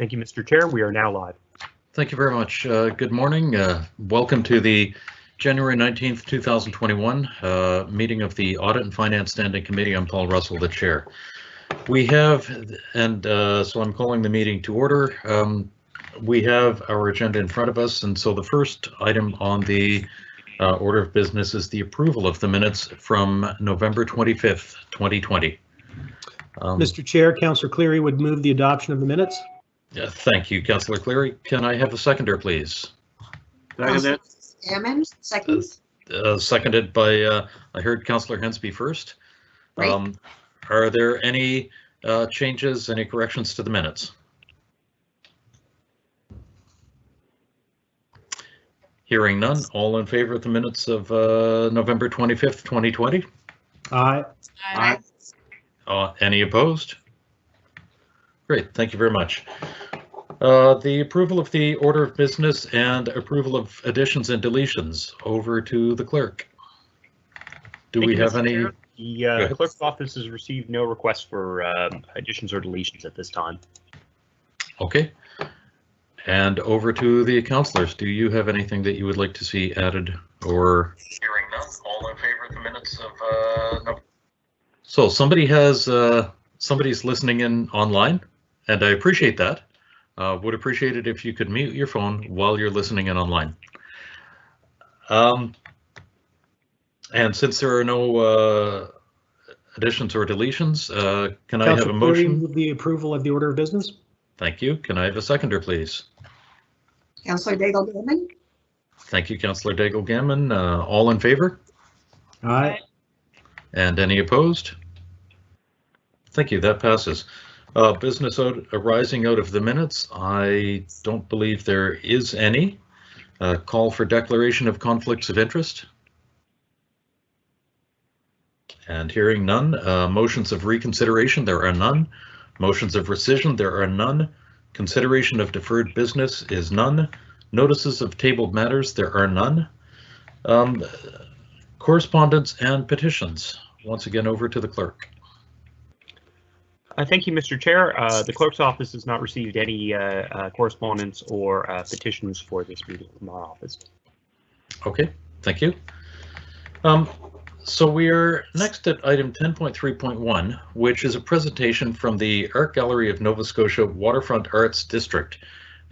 Thank you, Mr. Chair. We are now live. Thank you very much. Good morning. Welcome to the January 19th, 2021 meeting of the Audit and Finance Standing Committee. I'm Paul Russell, the chair. We have, and so I'm calling the meeting to order. We have our agenda in front of us, and so the first item on the order of business is the approval of the minutes from November 25th, 2020. Mr. Chair, Councillor Cleary would move the adoption of the minutes. Thank you, Councillor Cleary. Can I have a seconder, please? Seconded. Gammon, second. Seconded by, I heard Councillor Hensby first. Right. Are there any changes, any corrections to the minutes? Hearing none, all in favor of the minutes of November 25th, 2020? Aye. Aye. Any opposed? Great, thank you very much. The approval of the order of business and approval of additions and deletions. Over to the clerk. Do we have any? The clerk's office has received no requests for additions or deletions at this time. Okay. And over to the councillors. Do you have anything that you would like to see added or? Hearing none, all in favor of the minutes of no. So somebody has, somebody's listening in online, and I appreciate that. Would appreciate it if you could mute your phone while you're listening in online. And since there are no additions or deletions, can I have a motion? Move the approval of the order of business. Thank you. Can I have a seconder, please? Councillor Daigle-Gammon. Thank you, Councillor Daigle-Gammon. All in favor? Aye. And any opposed? Thank you. That passes. Business arising out of the minutes. I don't believe there is any. Call for declaration of conflicts of interest. And hearing none. Motions of reconsideration, there are none. Motions of rescission, there are none. Consideration of deferred business is none. Notices of tabled matters, there are none. Correspondence and petitions. Once again, over to the clerk. Thank you, Mr. Chair. The clerk's office has not received any correspondence or petitions for this meeting from our office. Okay, thank you. So we're next at item 10.3.1, which is a presentation from the Art Gallery of Nova Scotia Waterfront Arts District.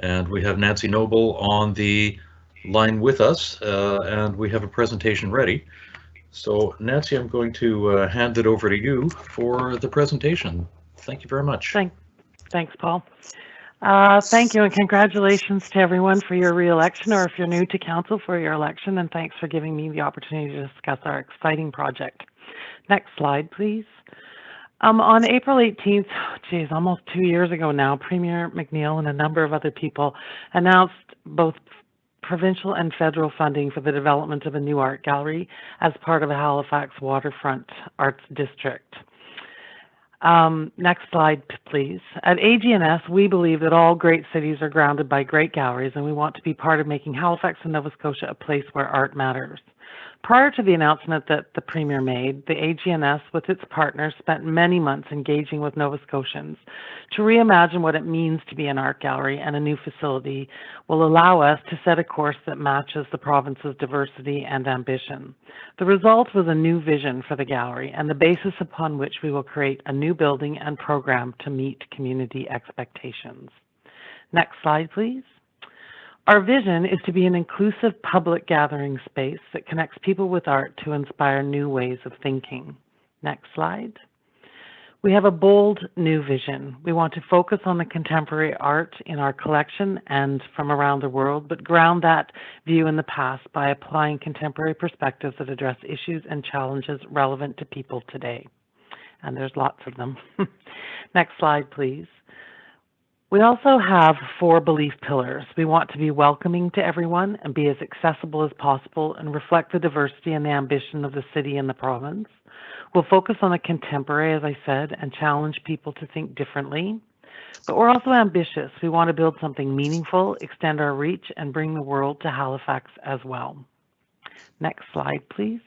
And we have Nancy Noble on the line with us, and we have a presentation ready. So Nancy, I'm going to hand it over to you for the presentation. Thank you very much. Thanks, Paul. Thank you and congratulations to everyone for your re-election, or if you're new to council, for your election, and thanks for giving me the opportunity to discuss our exciting project. Next slide, please. On April 18th, geez, almost 2 years ago now, Premier McNeil and a number of other people announced both provincial and federal funding for the development of a new art gallery as part of the Halifax Waterfront Arts District. Next slide, please. At AGNS, we believe that all great cities are grounded by great galleries, and we want to be part of making Halifax and Nova Scotia a place where art matters. Prior to the announcement that the Premier made, the AGNS, with its partners, spent many months engaging with Nova Scotians to reimagine what it means to be an art gallery, and a new facility will allow us to set a course that matches the province's diversity and ambition. The result was a new vision for the gallery and the basis upon which we will create a new building and program to meet community expectations. Next slide, please. Our vision is to be an inclusive public gathering space that connects people with art to inspire new ways of thinking. Next slide. We have a bold new vision. We want to focus on the contemporary art in our collection and from around the world, but ground that view in the past by applying contemporary perspectives that address issues and challenges relevant to people today. And there's lots of them. Next slide, please. We also have 4 belief pillars. We want to be welcoming to everyone and be as accessible as possible and reflect the diversity and the ambition of the city and the province. We'll focus on the contemporary, as I said, and challenge people to think differently. But we're also ambitious. We want to build something meaningful, extend our reach, and bring the world to Halifax as well. Next slide, please.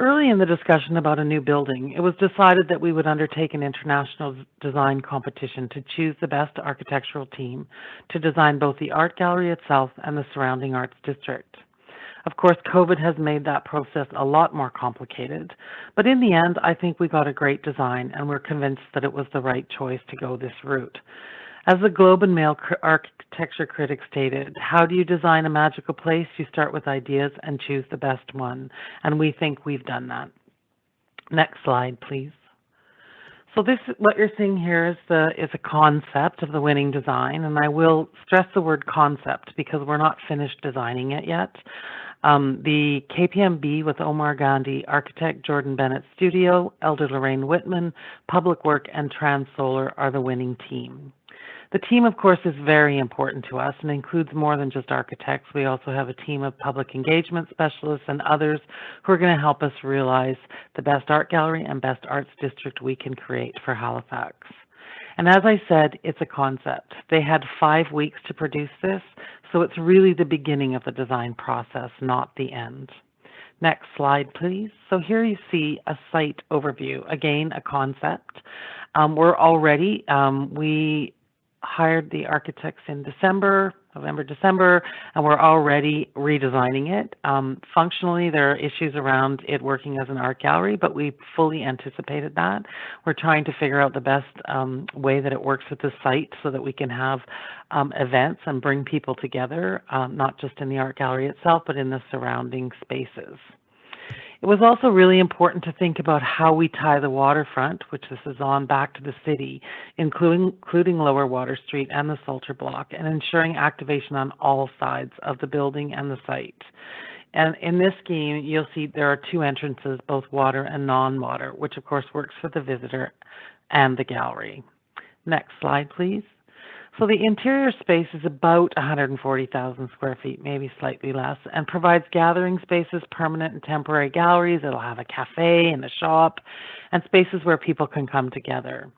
Early in the discussion about a new building, it was decided that we would undertake an international design competition to choose the best architectural team to design both the art gallery itself and the surrounding arts district. Of course, COVID has made that process a lot more complicated, but in the end, I think we got a great design and we're convinced that it was the right choice to go this route. As the Globe and Mail architecture critic stated, how do you design a magical place? You start with ideas and choose the best one, and we think we've done that. Next slide, please. So this, what you're seeing here is a concept of the winning design, and I will stress the word concept because we're not finished designing it yet. The KPMB with Omar Gandhi, architect Jordan Bennett Studio, Elder Lorraine Whitman, Public Work, and Trans Solar are the winning team. The team, of course, is very important to us and includes more than just architects. We also have a team of public engagement specialists and others who are going to help us realize the best art gallery and best arts district we can create for Halifax. And as I said, it's a concept. They had 5 weeks to produce this, so it's really the beginning of the design process, not the end. Next slide, please. So here you see a site overview. Again, a concept. We hired the architects in November, December, and we're already redesigning it. Functionally, there are issues around it working as an art gallery, but we fully anticipated that. We're trying to figure out the best way that it works with the site so that we can have events and bring people together, not just in the art gallery itself, but in the surrounding spaces. It was also really important to think about how we tie the waterfront, which this is on, back to the city, including Lower Water Street and the Salter Block, and ensuring activation on all sides of the building and the site. And in this scheme, you'll see there are 2 entrances, both water and non-water, which of course works for the visitor and the gallery. Next slide, please. So the interior space is about 140,000 square feet, maybe slightly less, and provides gathering spaces, permanent and temporary galleries. It'll have a cafe and a shop and spaces where people can come together.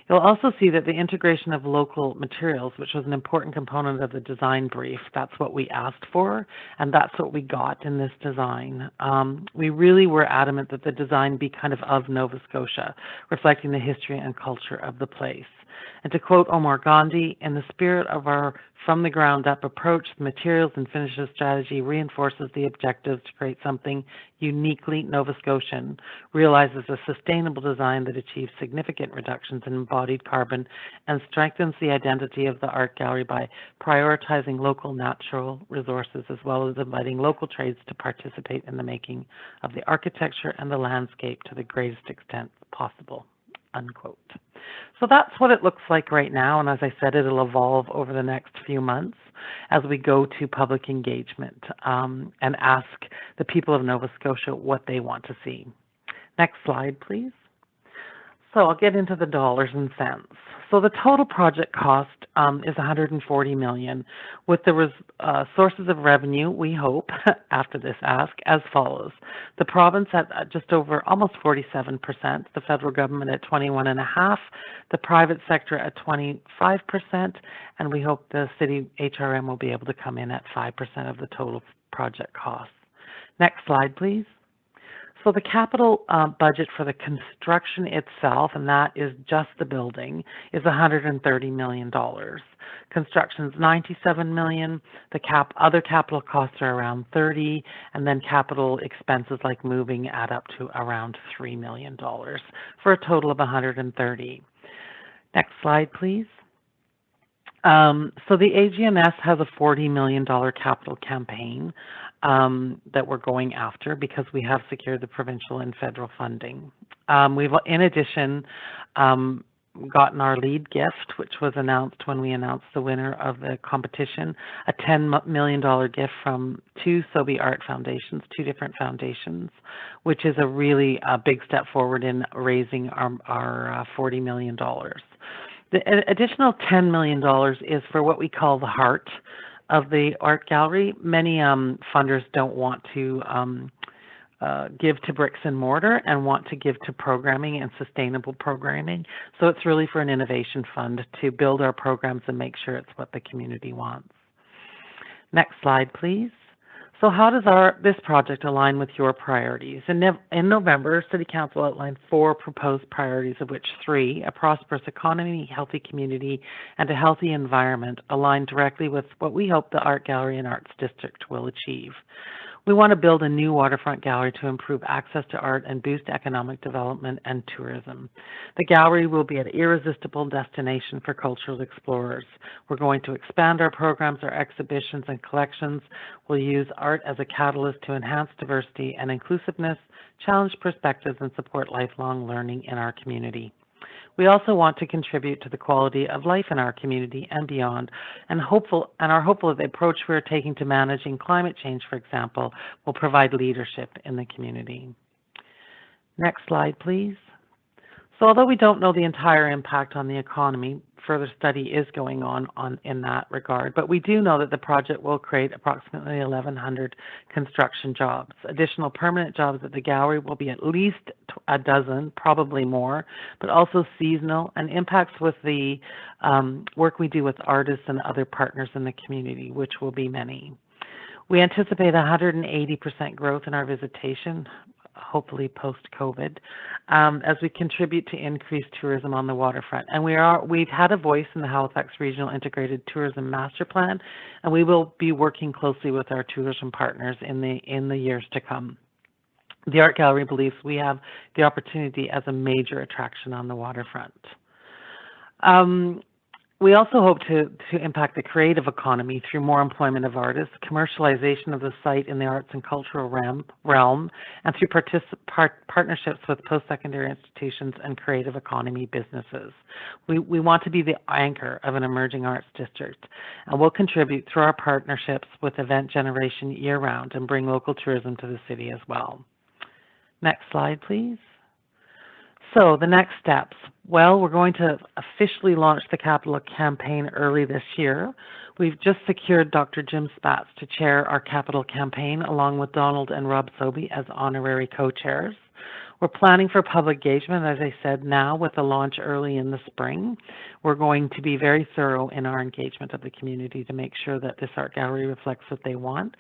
You'll also see that the integration of local materials, which was an important component of the design brief, that's what we asked for, and that's what we got in this design. We really were adamant that the design be kind of Nova Scotia, reflecting the history and culture of the place. And to quote Omar Gandhi, in the spirit of our from-the-ground-up approach, the materials and finishes strategy reinforces the objectives to create something uniquely Nova Scotian, realizes a sustainable design that achieves significant reductions in embodied carbon, and strengthens the identity of the art gallery by prioritizing local natural resources as well as inviting local trades to participate in the making of the architecture and the landscape to the greatest extent possible. Unquote. So that's what it looks like right now, and as I said, it'll evolve over the next few months as we go to public engagement and ask the people of Nova Scotia what they want to see. Next slide, please. So I'll get into the dollars and cents. So the total project cost is $140 million, with the sources of revenue, we hope, after this ask, as follows. The province at just over almost 47%, the federal government at 21.5%, the private sector at 25%, and we hope the city HRM will be able to come in at 5% of the total project costs. Next slide, please. So the capital budget for the construction itself, and that is just the building, is $130 million. Construction is $97 million. The other capital costs are around $30, and then capital expenses like moving add up to around $3 million for a total of $130. Next slide, please. So the AGNS has a $40 million capital campaign that we're going after because we have secured the provincial and federal funding. We've, in addition, gotten our lead gift, which was announced when we announced the winner of the competition, a $10 million gift from 2 Sobe Art Foundations, 2 different foundations, which is a really big step forward in raising our $40 million. The additional $10 million is for what we call the heart of the art gallery. Many funders don't want to give to bricks and mortar and want to give to programming and sustainable programming. So it's really for an innovation fund to build our programs and make sure it's what the community wants. Next slide, please. So how does this project align with your priorities? In November, City Council outlined 4 proposed priorities, of which 3, a prosperous economy, healthy community, and a healthy environment, align directly with what we hope the Art Gallery and Arts District will achieve. We want to build a new waterfront gallery to improve access to art and boost economic development and tourism. The gallery will be an irresistible destination for cultural explorers. We're going to expand our programs, our exhibitions, and collections. We'll use art as a catalyst to enhance diversity and inclusiveness, challenge perspectives, and support lifelong learning in our community. We also want to contribute to the quality of life in our community and beyond, and are hopeful that the approach we're taking to managing climate change, for example, will provide leadership in the community. Next slide, please. So although we don't know the entire impact on the economy, further study is going on in that regard, but we do know that the project will create approximately 1,100 construction jobs. Additional permanent jobs at the gallery will be at least a dozen, probably more, but also seasonal, and impacts with the work we do with artists and other partners in the community, which will be many. We anticipate 180% growth in our visitation, hopefully post-COVID, as we contribute to increased tourism on the waterfront. And we've had a voice in the Halifax Regional Integrated Tourism Master Plan, and we will be working closely with our tourism partners in the years to come. The Art Gallery believes we have the opportunity as a major attraction on the waterfront. We also hope to impact the creative economy through more employment of artists, commercialization of the site in the arts and cultural realm, and through partnerships with post-secondary institutions and creative economy businesses. We want to be the anchor of an emerging arts district, and we'll contribute through our partnerships with event generation year-round and bring local tourism to the city as well. Next slide, please. So the next steps. Well, we're going to officially launch the capital campaign early this year. We've just secured Dr. Jim Spatz to chair our capital campaign, along with Donald and Rob Sobey as honorary co-chairs. We're planning for public engagement, as I said, now with the launch early in the spring. We're going to be very thorough in our engagement of the community to make sure that this art gallery reflects what they want.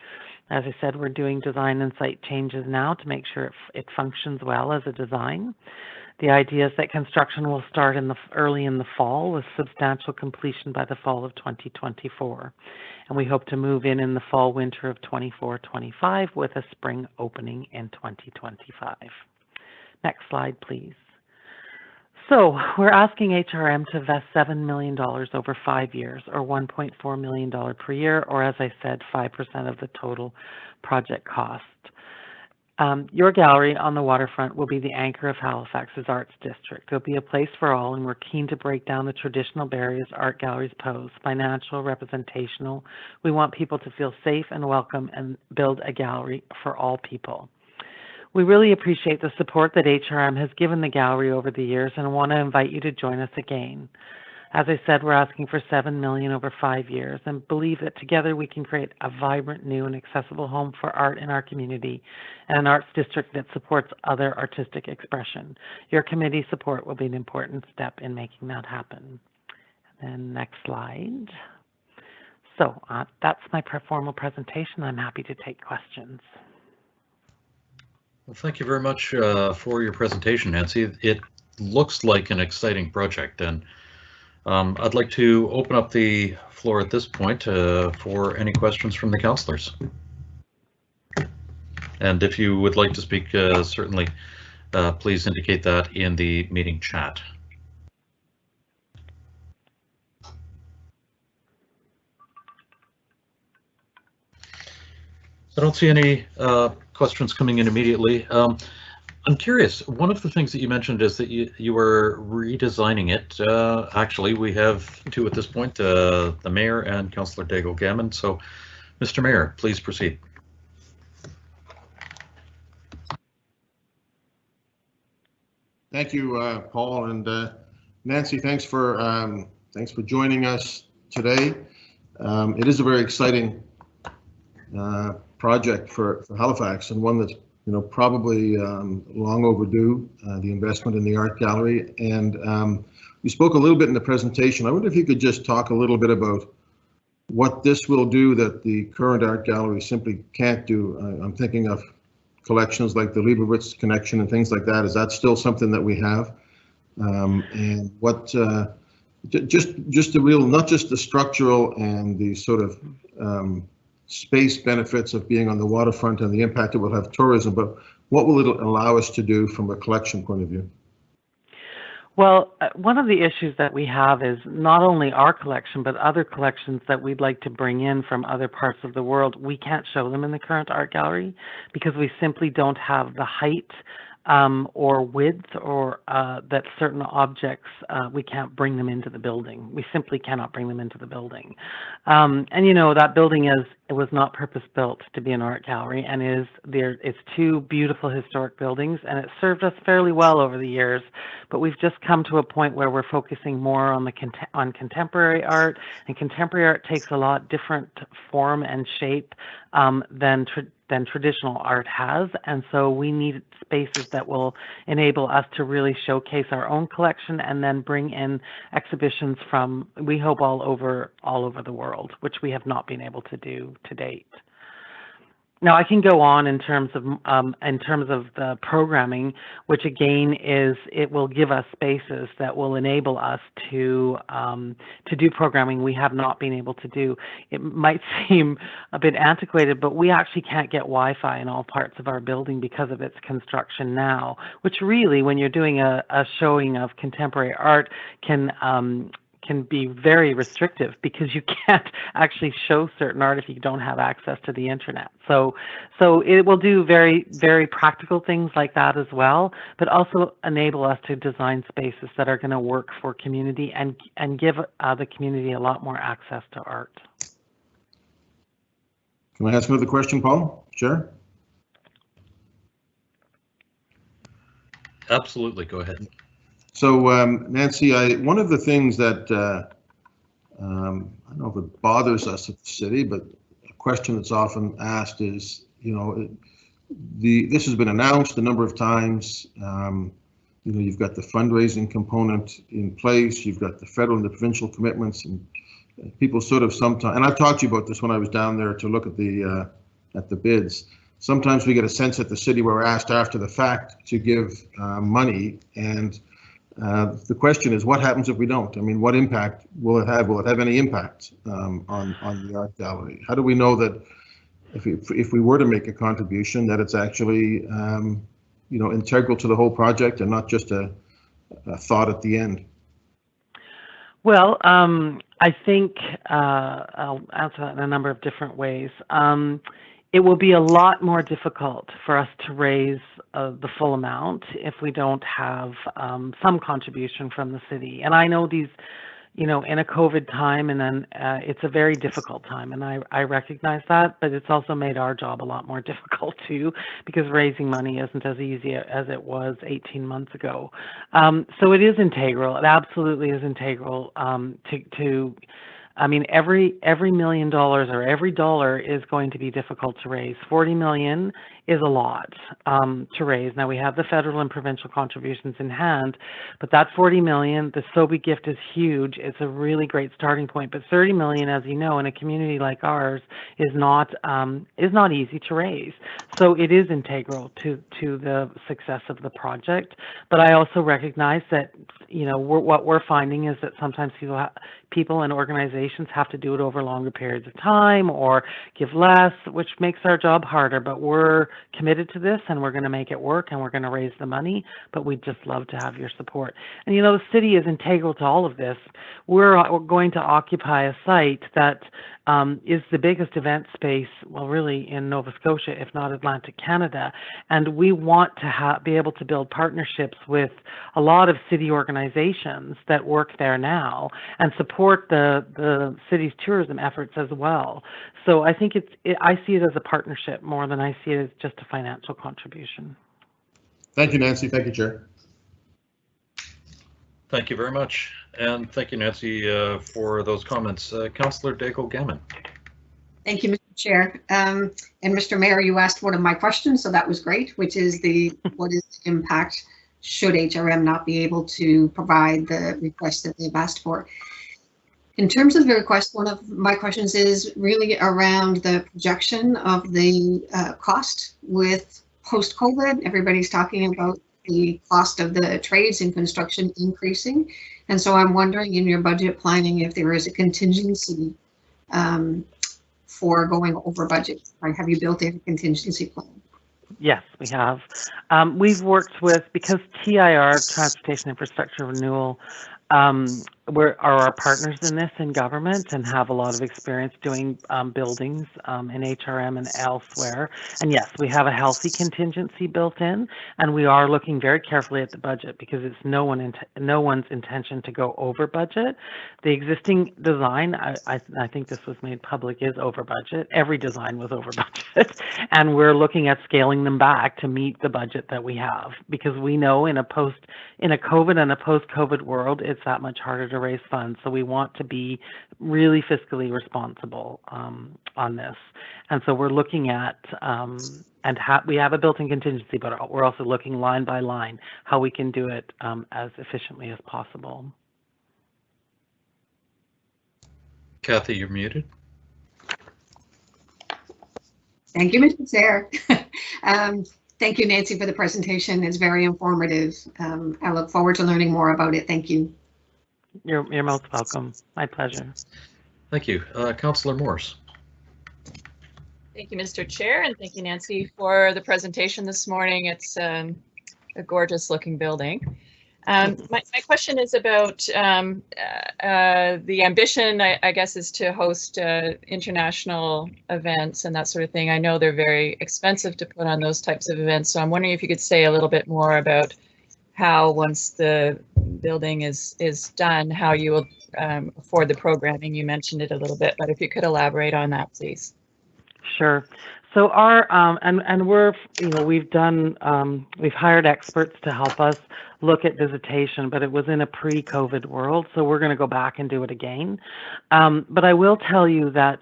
As I said, we're doing design and site changes now to make sure it functions well as a design. The idea is that construction will start early in the fall, with substantial completion by the fall of 2024. And we hope to move in the fall, winter of 24-25 with a spring opening in 2025. Next slide, please. So we're asking HRM to invest $7 million over 5 years, or $1.4 million per year, or as I said, 5% of the total project cost. Your gallery on the waterfront will be the anchor of Halifax's arts district. It'll be a place for all, and we're keen to break down the traditional barriers art galleries pose, financial, representational. We want people to feel safe and welcome and build a gallery for all people. We really appreciate the support that HRM has given the gallery over the years and want to invite you to join us again. As I said, we're asking for $7 million over 5 years and believe that together we can create a vibrant, new, and accessible home for art in our community and an arts district that supports other artistic expression. Your committee support will be an important step in making that happen. And then next slide. So that's my formal presentation. I'm happy to take questions. Well, thank you very much for your presentation, Nancy. It looks like an exciting project, and I'd like to open up the floor at this point for any questions from the councillors. And if you would like to speak, certainly please indicate that in the meeting chat. I don't see any questions coming in immediately. I'm curious, one of the things that you mentioned is that you were redesigning it. Actually, we have two at this point, the Mayor and Councillor Daigle-Gammon. So, Mr. Mayor, please proceed. Thank you, Paul, and Nancy. Thanks for joining us today. It is a very exciting project for Halifax, and one that's probably long overdue, the investment in the art gallery. And we spoke a little bit in the presentation. I wonder if you could just talk a little bit about what this will do that the current art gallery simply can't do. I'm thinking of collections like the Leibowitz Connection and things like that. Is that still something that we have? And what, just the real, not just the structural and the sort of space benefits of being on the waterfront and the impact it will have tourism, but what will it allow us to do from a collection point of view? Well, one of the issues that we have is not only our collection, but other collections that we'd like to bring in from other parts of the world. We can't show them in the current art gallery because we simply don't have the height or width, or that certain objects, we can't bring them into the building. We simply cannot bring them into the building. And you know, that building it was not purpose-built to be an art gallery, and it's two beautiful historic buildings, and it served us fairly well over the years. But we've just come to a point where we're focusing more on on contemporary art, and contemporary art takes a lot different form and shape than traditional art has, and so we need spaces that will enable us to really showcase our own collection and then bring in exhibitions from, we hope, all over the world, which we have not been able to do to date. Now, I can go on in terms of the programming, which again it will give us spaces that will enable us to do programming we have not been able to do. It might seem a bit antiquated, but we actually can't get Wi-Fi in all parts of our building because of its construction now, which really, when you're doing a showing of contemporary art, can be very restrictive because you can't actually show certain art if you don't have access to the internet. So it will do very, very practical things like that as well, but also enable us to design spaces that are going to work for community and give the community a lot more access to art. Can I ask another question, Paul? Chair? Absolutely, go ahead. So, Nancy, one of the things that I don't know if it bothers us at the city, but a question that's often asked is, you know, this has been announced a number of times. You know, you've got the fundraising component in place, you've got the federal and the provincial commitments, and people sort of sometimes, and I've talked to you about this when I was down there to look at the bids. Sometimes we get a sense at the city where we're asked after the fact to give money, and the question is, what happens if we don't? I mean, what impact will it have? Will it have any impact on the art gallery? How do we know that if we were to make a contribution, that it's actually you know, integral to the whole project and not just a thought at the end? Well, I think I'll answer that in a number of different ways. It will be a lot more difficult for us to raise the full amount if we don't have some contribution from the city. And I know these, you know, in a COVID time, and then it's a very difficult time, and I recognize that, but it's also made our job a lot more difficult too, because raising money isn't as easy as it was 18 months ago. So it is integral. It absolutely is integral to I mean, every $1 million or every dollar is going to be difficult to raise. 40 million is a lot to raise. Now we have the federal and provincial contributions in hand, but that 40 million, the SOBI gift is huge. It's a really great starting point, but 30 million, as you know, in a community like ours is not easy to raise. So it is integral to the success of the project. But I also recognize that, you know, what we're finding is that sometimes people and organizations have to do it over longer periods of time or give less, which makes our job harder. But we're committed to this, and we're going to make it work, and we're going to raise the money, but we'd just love to have your support. And you know, the city is integral to all of this. We're going to occupy a site that is the biggest event space, well, really in Nova Scotia, if not Atlantic Canada. And we want to be able to build partnerships with a lot of city organizations that work there now and support the city's tourism efforts as well. So I think I see it as a partnership more than I see it as just a financial contribution. Thank you, Nancy. Thank you, Chair. Thank you very much. And thank you, Nancy, for those comments. Councillor Daigle-Gammon. Thank you, Mr. Chair. And Mr. Mayor, you asked one of my questions, so that was great, which is what is the impact should HRM not be able to provide the request that they've asked for? In terms of the request, one of my questions is really around the projection of the cost with post-COVID. Everybody's talking about the cost of the trades and construction increasing. And so I'm wondering in your budget planning if there is a contingency for going over budget. Or have you built in a contingency plan? Yes, we have. We've worked with, because TIR, Transportation Infrastructure Renewal, are our partners in this in government and have a lot of experience doing buildings in HRM and elsewhere. And yes, we have a healthy contingency built in, and we are looking very carefully at the budget because it's no one's intention to go over budget. The existing design, I think this was made public, is over budget. Every design was over budget, and we're looking at scaling them back to meet the budget that we have, because we know in a COVID and a post-COVID world, it's that much harder to raise funds. So we want to be really fiscally responsible on this. And so we're looking at, we have a built-in contingency, but we're also looking line by line how we can do it as efficiently as possible. Kathy, you're muted. Thank you, Mr. Chair. Thank you, Nancy, for the presentation. It's very informative. I look forward to learning more about it. Thank you. You're most welcome. My pleasure. Thank you. Councillor Morse. Thank you, Mr. Chair, and thank you, Nancy, for the presentation this morning. It's a gorgeous looking building. My question is about the ambition, I guess, is to host international events and that sort of thing. I know they're very expensive to put on those types of events, so I'm wondering if you could say a little bit more about how, once the building is done, how you will afford the programming. You mentioned it a little bit, but if you could elaborate on that, please. Sure. So our and we're, we've done we've hired experts to help us look at visitation, but it was in a pre-COVID world, so we're going to go back and do it again. But I will tell you that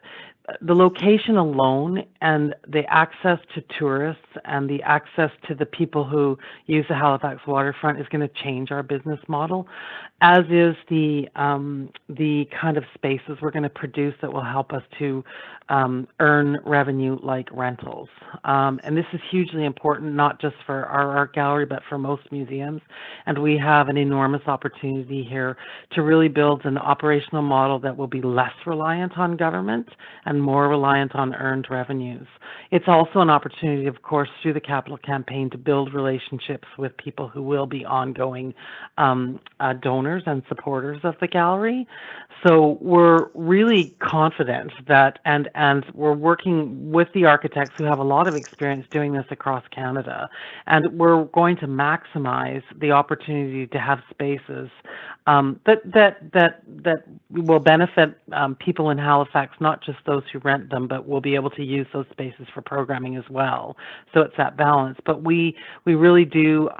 the location alone and the access to tourists and the access to the people who use the Halifax waterfront is going to change our business model, as is the kind of spaces we're going to produce that will help us to earn revenue like rentals. And this is hugely important, not just for our art gallery, but for most museums. And we have an enormous opportunity here to really build an operational model that will be less reliant on government and more reliant on earned revenues. It's also an opportunity, of course, through the capital campaign to build relationships with people who will be ongoing donors and supporters of the gallery. So we're really confident that, and we're working with the architects who have a lot of experience doing this across Canada, and we're going to maximize the opportunity to have spaces that will benefit people in Halifax, not just those who rent them, but we'll be able to use those spaces for programming as well. So it's that balance. But we really do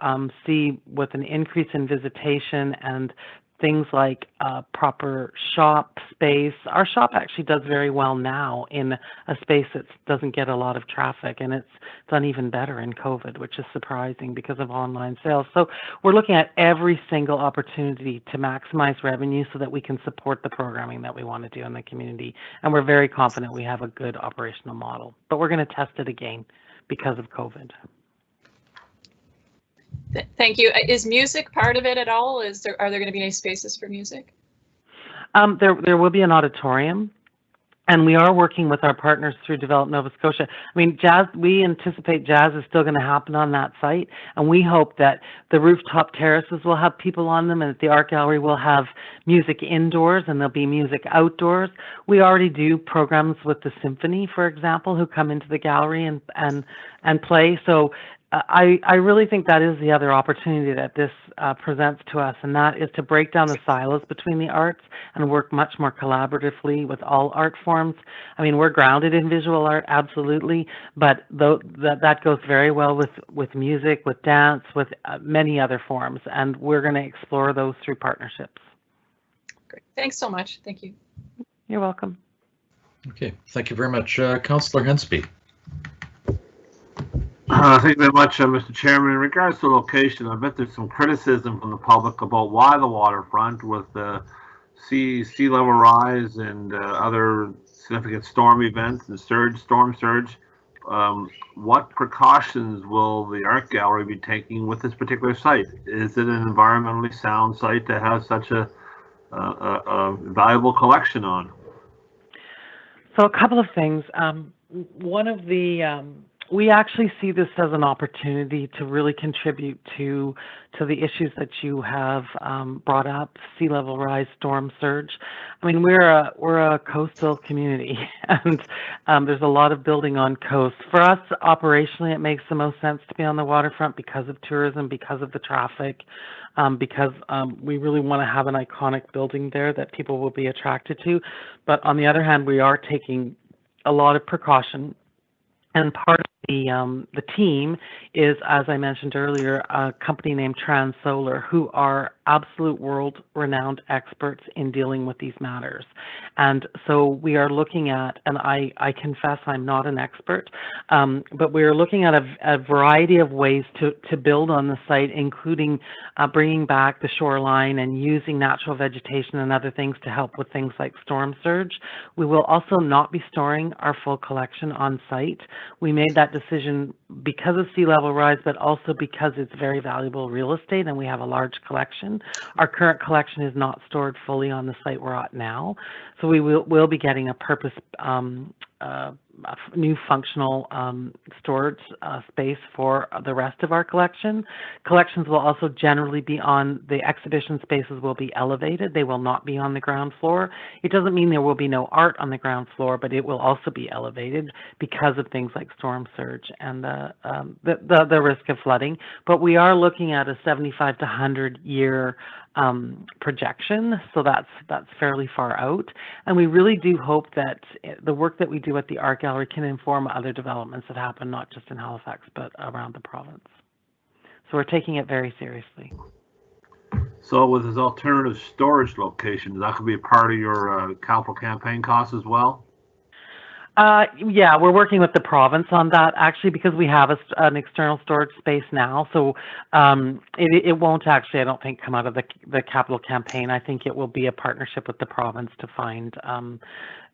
see, with an increase in visitation and things like proper shop space. Our shop actually does very well now in a space that doesn't get a lot of traffic, and it's done even better in COVID, which is surprising because of online sales. So we're looking at every single opportunity to maximize revenue so that we can support the programming that we want to do in the community. And we're very confident we have a good operational model, but we're going to test it again because of COVID. Thank you. Is music part of it at all? Are there going to be any spaces for music? There will be an auditorium, and we are working with our partners through Develop Nova Scotia. I mean, jazz, we anticipate jazz is still going to happen on that site, and we hope that the rooftop terraces will have people on them, and that the art gallery will have music indoors, and there'll be music outdoors. We already do programs with the symphony, for example, who come into the gallery and play. So I really think that is the other opportunity that this presents to us, and that is to break down the silos between the arts and work much more collaboratively with all art forms. I mean, we're grounded in visual art, absolutely, but that goes very well with music, with dance, with many other forms, and we're going to explore those through partnerships. Great. Thanks so much. Thank you. You're welcome. Okay, thank you very much. Councillor Hensby. Thank you very much, Mr. Chairman. In regards to location, I bet there's some criticism from the public about why the waterfront with the sea level rise and other significant storm events and storm surge. What precautions will the art gallery be taking with this particular site? Is it an environmentally sound site to have such a valuable collection on? So a couple of things. One of the we actually see this as an opportunity to really contribute to the issues that you have brought up: sea level rise, storm surge. I mean, we're a coastal community, and there's a lot of building on coast. For us, operationally, it makes the most sense to be on the waterfront because of tourism, because of the traffic, because we really want to have an iconic building there that people will be attracted to. But on the other hand, we are taking a lot of precaution, and part of the team is, as I mentioned earlier, a company named TransSolar, who are absolute world-renowned experts in dealing with these matters. And so we are looking at, and I confess I'm not an expert, but we are looking at a variety of ways to build on the site, including bringing back the shoreline and using natural vegetation and other things to help with things like storm surge. We will also not be storing our full collection on site. We made that decision because of sea level rise, but also because it's very valuable real estate and we have a large collection. Our current collection is not stored fully on the site we're at now, so we will be getting a purpose new functional storage space for the rest of our collection. Collections will also generally be on, the exhibition spaces will be elevated. They will not be on the ground floor. It doesn't mean there will be no art on the ground floor, but it will also be elevated because of things like storm surge and the risk of flooding. But we are looking at a 75 to 100 year projection, so that's fairly far out, and we really do hope that the work that we do at the art gallery can inform other developments that happen not just in Halifax but around the province. So we're taking it very seriously. So with this alternative storage location, that could be a part of your capital campaign costs as well? Yeah, we're working with the province on that actually, because we have an external storage space now. So it won't actually, I don't think, come out of the capital campaign. I think it will be a partnership with the province to find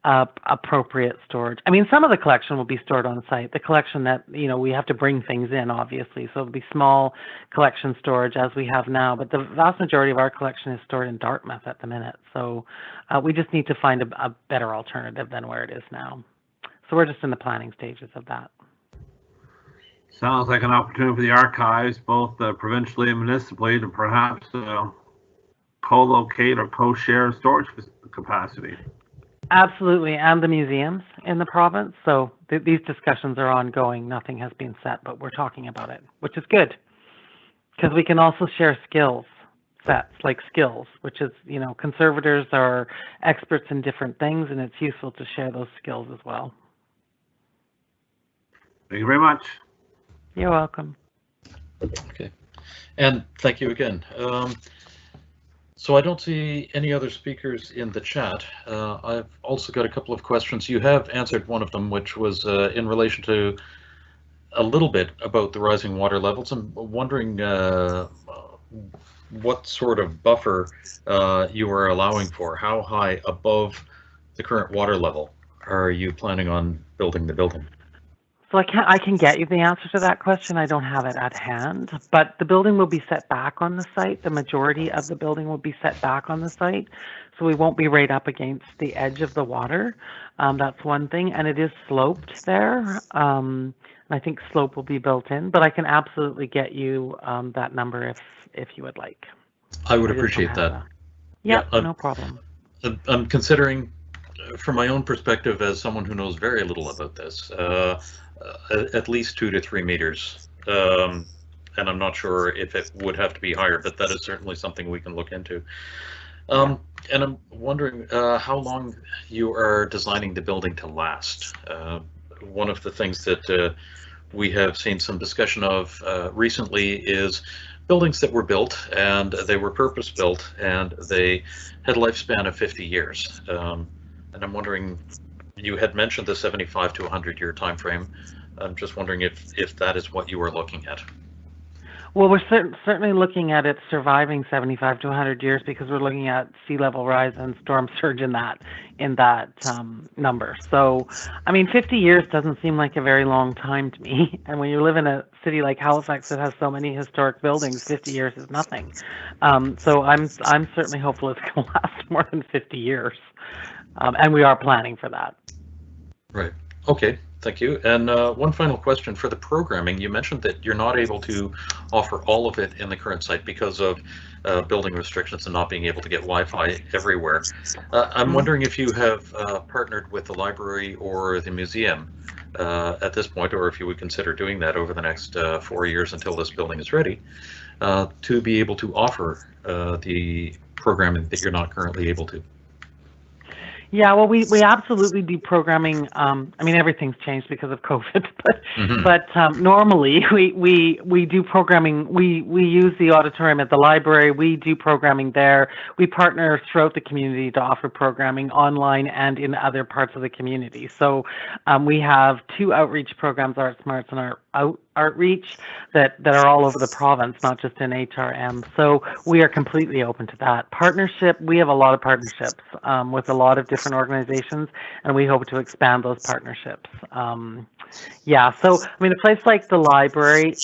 appropriate storage. I mean, some of the collection will be stored on site. The collection that, you know, we have to bring things in, obviously. So it'll be small collection storage as we have now. But the vast majority of our collection is stored in Dartmouth at the minute. So we just need to find a better alternative than where it is now. So we're just in the planning stages of that. Sounds like an opportunity for the archives, both provincially and municipally, to perhaps co-locate or co-share storage capacity. Absolutely, and the museums in the province. So these discussions are ongoing. Nothing has been set, but we're talking about it, which is good, because we can also share skills sets, like skills, which is, you know, conservators are experts in different things, and it's useful to share those skills as well. Thank you very much. You're welcome. Okay, and thank you again. So I don't see any other speakers in the chat. I've also got a couple of questions. You have answered one of them, which was in relation to a little bit about the rising water levels. I'm wondering what sort of buffer you are allowing for. How high above the current water level are you planning on building the building? So I can get you the answer to that question. I don't have it at hand, but the building will be set back on the site. The majority of the building will be set back on the site, so we won't be right up against the edge of the water. That's one thing, and it is sloped there. I think slope will be built in, but I can absolutely get you that number if you would like. I would appreciate that. Yeah, no problem. I'm considering, from my own perspective, as someone who knows very little about this, at least 2 to 3 meters, and I'm not sure if it would have to be higher, but that is certainly something we can look into. And I'm wondering how long you are designing the building to last. One of the things that we have seen some discussion of recently is buildings that were built, and they were purpose-built, and they had a lifespan of 50 years. And I'm wondering, you had mentioned the 75 to 100 year time frame. I'm just wondering if that is what you are looking at. Well, we're certainly looking at it surviving 75 to 100 years because we're looking at sea level rise and storm surge in that number. So, I mean, 50 years doesn't seem like a very long time to me. And when you live in a city like Halifax that has so many historic buildings, 50 years is nothing. So I'm certainly hopeful it's going to last more than 50 years, and we are planning for that. Right. Okay. Thank you. And one final question for the programming. You mentioned that you're not able to offer all of it in the current site because of building restrictions and not being able to get Wi-Fi everywhere. I'm wondering if you have partnered with the library or the museum at this point, or if you would consider doing that over the next 4 years until this building is ready, to be able to offer the programming that you're not currently able to. Yeah, well, we absolutely do programming. I mean, everything's changed because of COVID, but normally we do programming. We use the auditorium at the library. We do programming there. We partner throughout the community to offer programming online and in other parts of the community. So we have 2 outreach programs, Art Smarts and Outreach, that are all over the province, not just in HRM. So we are completely open to that. Partnership, we have a lot of partnerships with a lot of different organizations, and we hope to expand those partnerships. Yeah, so I mean, a place like the library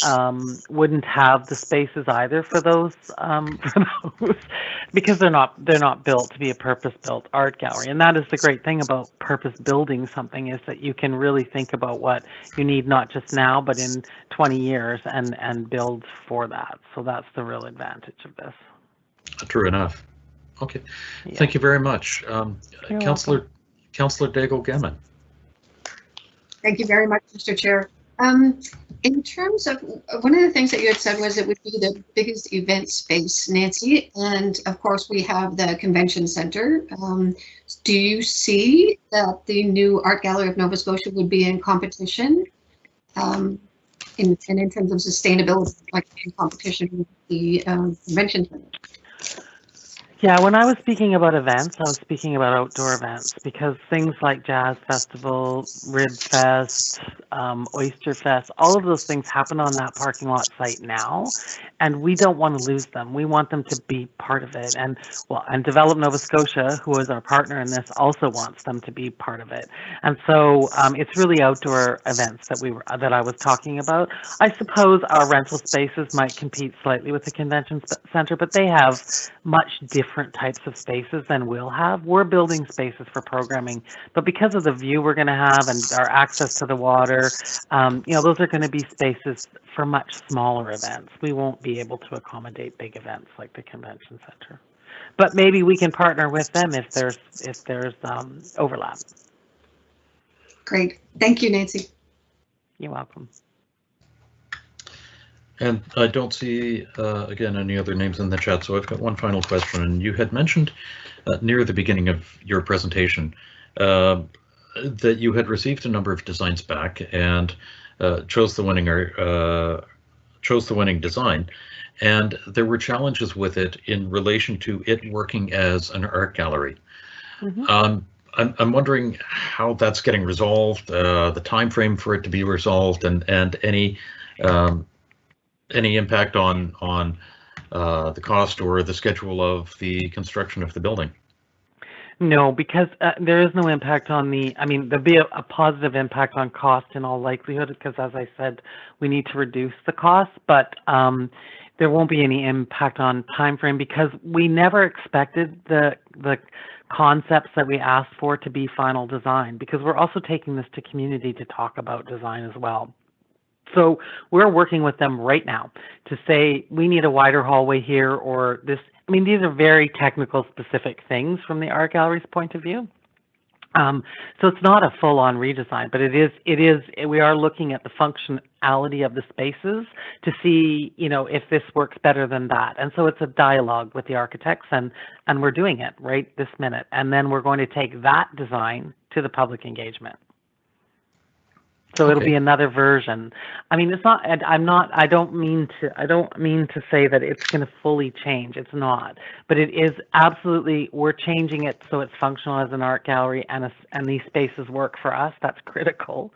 wouldn't have the spaces either for those because they're not built to be a purpose-built art gallery. And that is the great thing about purpose building something, is that you can really think about what you need, not just now, but in 20 years, and build for that. So that's the real advantage of this. True enough. Okay. Yeah. Thank you very much. Councillor Daigle-Gammon. Thank you very much, Mr. Chair. In terms of, one of the things that you had said was it would be the biggest event space, Nancy, and of course we have the convention center. Do you see that the new Art Gallery of Nova Scotia would be in competition in terms of sustainability, like in competition with the convention center? Yeah, when I was speaking about events, I was speaking about outdoor events, because things like Jazz Festival, Rib Fest, Oyster Fest, all of those things happen on that parking lot site now, and we don't want to lose them. We want them to be part of it. And Develop Nova Scotia, who is our partner in this, also wants them to be part of it. And so it's really outdoor events that I was talking about. I suppose our rental spaces might compete slightly with the convention center, but they have much different types of spaces than we'll have. We're building spaces for programming, but because of the view we're going to have and our access to the water, those are going to be spaces for much smaller events. We won't be able to accommodate big events like the convention center, but maybe we can partner with them if there's overlap. Great. Thank you, Nancy. You're welcome. And I don't see, again, any other names in the chat, so I've got one final question. And you had mentioned near the beginning of your presentation that you had received a number of designs back and chose the winning design, and there were challenges with it in relation to it working as an art gallery. I'm wondering how that's getting resolved, the time frame for it to be resolved, and any impact on the cost or the schedule of the construction of the building? No, because there is no impact on there'll be a positive impact on cost in all likelihood, because as I said, we need to reduce the cost, but there won't be any impact on time frame, because we never expected the concepts that we asked for to be final design, because we're also taking this to community to talk about design as well. So we're working with them right now to say, we need a wider hallway here, or this. I mean, these are very technical, specific things from the art gallery's point of view. So it's not a full-on redesign, but we are looking at the functionality of the spaces to see, if this works better than that. And so it's a dialogue with the architects, and we're doing it right this minute. And then we're going to take that design to the public engagement. So it'll be another version. I mean, it's not. I don't mean to say that it's going to fully change. It's not. But it is absolutely. We're changing it so it's functional as an art gallery, and these spaces work for us. That's critical,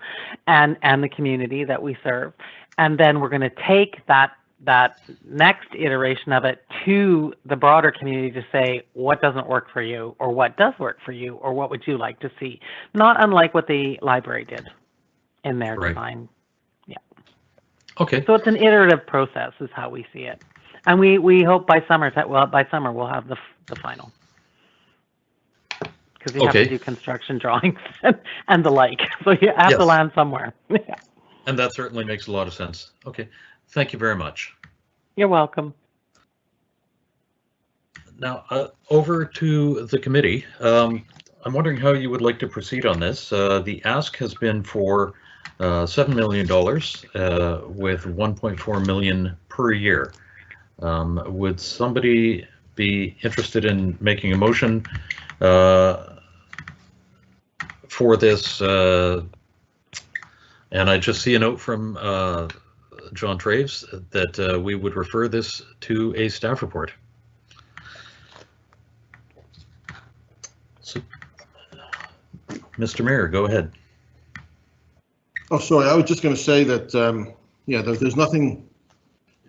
and the community that we serve. And then we're going to take that that next iteration of it to the broader community to say what doesn't work for you or what does work for you or what would you like to see. Not unlike what the library did in their design. Yeah. Okay. So it's an iterative process is how we see it. And we hope by summer we'll have the final. Because you have to do construction drawings and the like. So you have to land somewhere. Yeah. And that certainly makes a lot of sense. Okay. Thank you very much. You're welcome. Now, over to the committee. I'm wondering how you would like to proceed on this. The ask has been for $7 million with $1.4 million per year. Would somebody be interested in making a motion for this? And I just see a note from John Traves that we would refer this to a staff report. So, Mr. Mayor, go ahead. Oh, sorry. I was just going to say that, yeah, there's nothing,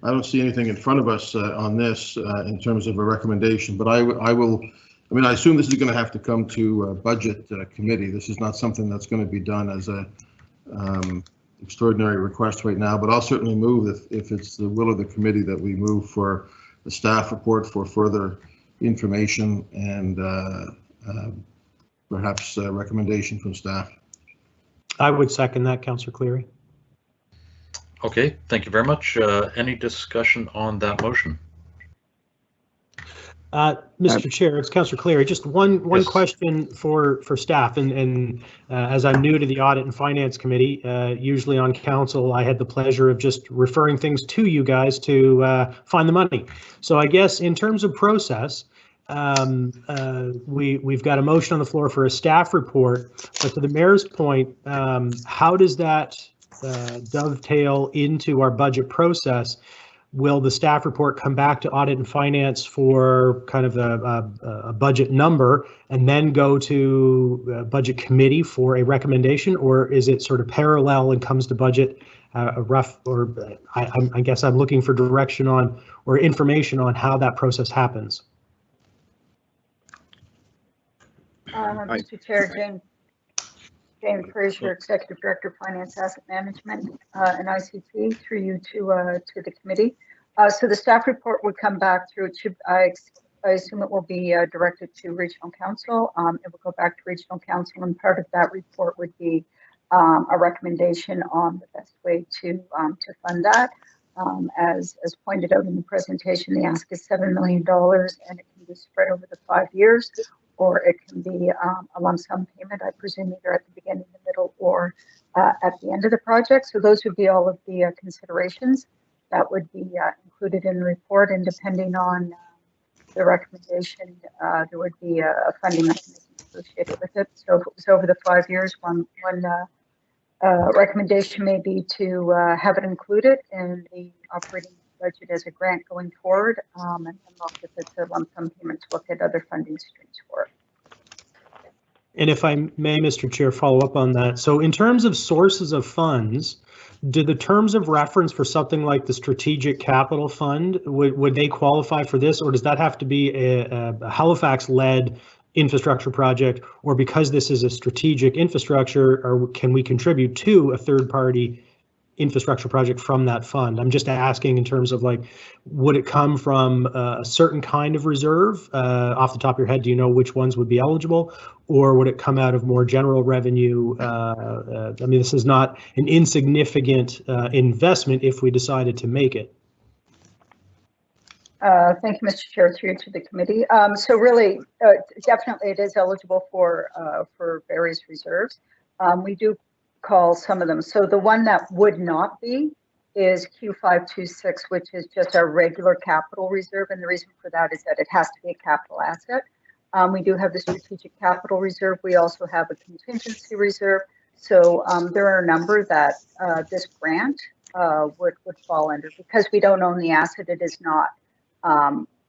I don't see anything in front of us on this in terms of a recommendation, but I assume this is going to have to come to a budget committee. This is not something that's going to be done as a extraordinary request right now, but I'll certainly move if it's the will of the committee that we move for the staff report for further information and perhaps a recommendation from staff. I would second that, Councillor Cleary. Okay, thank you very much. Any discussion on that motion? Mr. Chair, it's Councillor Cleary. Just one question for staff, and as I'm new to the Audit and Finance Committee, usually on council, I had the pleasure of just referring things to you guys to find the money. So I guess in terms of process, we've got a motion on the floor for a staff report, but to the mayor's point, how does that dovetail into our budget process? Will the staff report come back to Audit and Finance for kind of a budget number and then go to Budget Committee for a recommendation, or is it sort of parallel and comes to budget I guess I'm looking for direction on or information on how that process happens. Mr. Chair, Jane Fraser, Executive Director of Finance, Asset Management, and ICT, through you to the committee. So the staff report would come back through. I assume it will be directed to Regional Council. It will go back to Regional Council, and part of that report would be a recommendation on the best way to fund that. As pointed out in the presentation, the ask is $7 million, and it can be spread over the 5 years, or it can be a lump sum payment, I presume either at the beginning, the middle, or at the end of the project. So those would be all of the considerations that would be included in the report, and depending on the recommendation, there would be a funding mechanism associated with it. So if it was over the 5 years, one recommendation may be to have it included in the operating budget as a grant going forward, and then if it's a lump sum payment, to look at other funding streams for it. And if I may, Mr. Chair, follow up on that. So in terms of sources of funds, do the terms of reference for something like the Strategic Capital Fund, would they qualify for this, or does that have to be a Halifax-led infrastructure project, or because this is a strategic infrastructure, or can we contribute to a third-party infrastructure project from that fund? I'm just asking in terms of, like, would it come from a certain kind of reserve? Off the top of your head, do you know which ones would be eligible, or would it come out of more general revenue? I mean, this is not an insignificant investment if we decided to make it. Thank you, Mr. Chair, through to the committee. So really, definitely it is eligible for various reserves. We do call some of them. So the one that would not be is Q526, which is just our regular capital reserve. And the reason for that is that it has to be a capital asset. We do have the strategic capital reserve. We also have a contingency reserve. So there are a number that this grant would fall under. Because we don't own the asset, it is not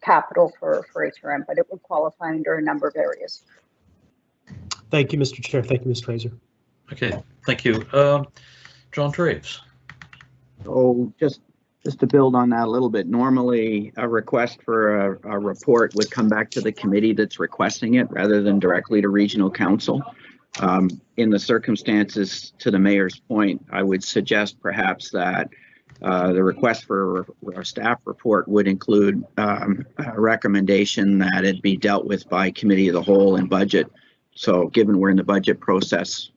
capital for HRM, but it would qualify under a number of areas. Thank you, Mr. Chair. Thank you, Ms. Fraser. Okay, thank you. John Traves. Oh, just Just to build on that a little bit, normally a request for a report would come back to the committee that's requesting it rather than directly to regional council. In the circumstances, to the mayor's point, I would suggest perhaps that the request for a staff report would include a recommendation that it be dealt with by committee of the whole and budget. So given we're in the budget process,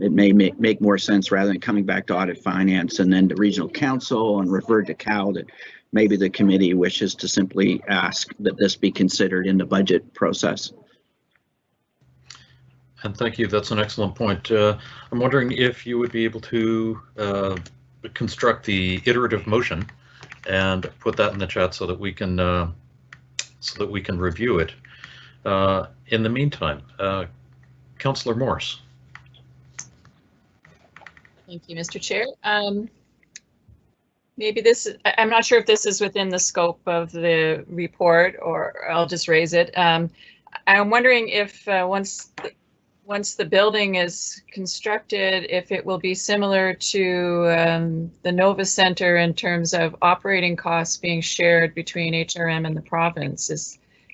it may make more sense rather than coming back to audit finance and then to regional council and refer to Cal, that maybe the committee wishes to simply ask that this be considered in the budget process. And thank you. That's an excellent point. I'm wondering if you would be able to construct the iterative motion and put that in the chat so that we can review it. In the meantime, Councillor Morse. Thank you, Mr. Chair. Maybe this, I'm not sure if this is within the scope of the report, or I'll just raise it. I'm wondering if once the building is constructed, if it will be similar to the Nova Center in terms of operating costs being shared between HRM and the province.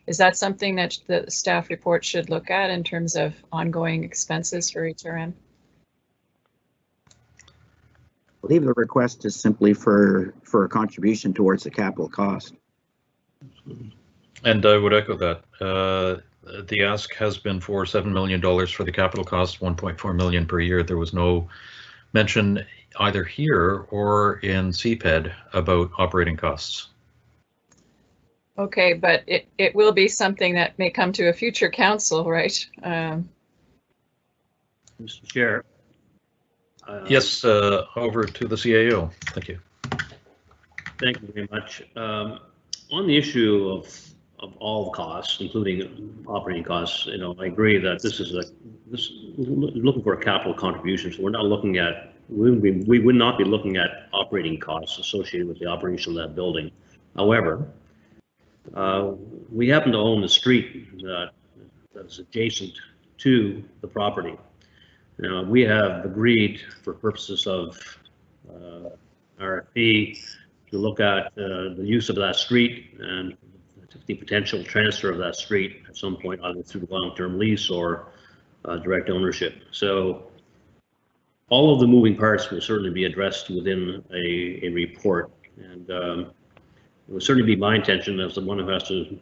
Is that something that the staff report should look at in terms of ongoing expenses for HRM? I believe the request is simply for a contribution towards the capital cost. And I would echo that. The ask has been for $7 million for the capital cost, 1.4 million per year. There was no mention either here or in CPED about operating costs. Okay, but it will be something that may come to a future council, right? Mr. Chair. Yes, over to the CAO. Thank you. Thank you very much. On the issue of all costs, including operating costs, I agree that this is looking for a capital contribution. So we're not looking at, we would not be looking at operating costs associated with the operation of that building. However, we happen to own the street that's adjacent to the property. Now, we have agreed for purposes of RFP to look at the use of that street and the potential transfer of that street at some point, either through long-term lease or direct ownership. So all of the moving parts will certainly be addressed within a report, and it will certainly be my intention as the one who has to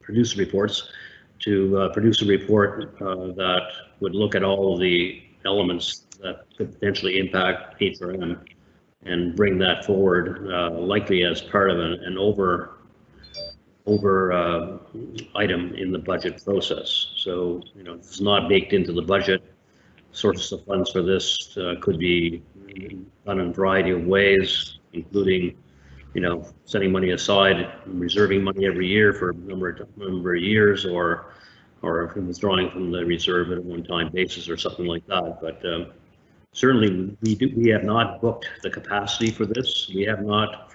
produce the reports to produce a report that would look at all of the elements that could potentially impact HRM and bring that forward, likely as part of an over item in the budget process. So, it's not baked into the budget. Sources of funds for this could be done in a variety of ways, including, setting money aside, reserving money every year for a number of years, or withdrawing from the reserve at a one-time basis or something like that. But certainly we have not booked the capacity for this. We have not